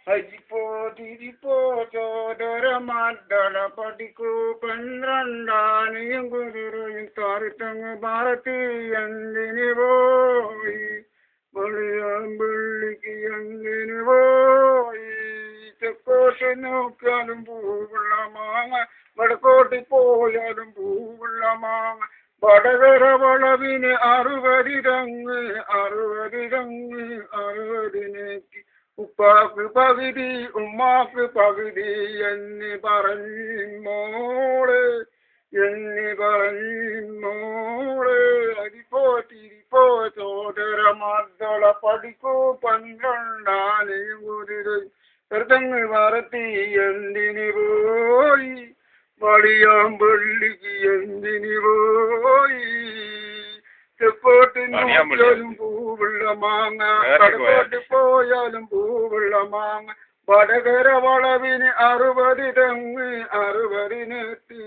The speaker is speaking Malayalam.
അജിപ്പോ തിരിപ്പോ ചോദര മാറ്റട പഠിക്കൂ പന്ത്രണ്ടാനയും കുതിരയും താറിത്തങ്ങ് ഭാരതി എന്തിന് പോയി വെള്ളിക്ക് എന്തിന് പോയി തെക്കോട്ട് നോക്കിയാലും പൂവുള്ള മാങ്ങ വടക്കോട്ട് പോയാലും പൂവുള്ള മാങ്ങ വടകര വളവിന് 60 ഉപ്പാക്ക് പകുതി ഉമ്മാക്ക് പകുതി എന്ന് പറഞ്ഞോള് അരിപ്പോ തിരിപ്പോ ചോദര മദ്ദള പഠിക്കൂ 12 കുതിരങ്ങ് വരത്തി എന്തിന് പോയി വളിയാമ്പള്ളിക്ക് എന്തിന് പോയി തെക്കോട്ട് നോക്കിയാലും പൂവുള്ള മാങ്ങ വടക്കോട്ട് പോയാലും പൂവുള്ള മാങ്ങ വടകര വളവിന് 60 തെങ്ങ് 60 നെത്തി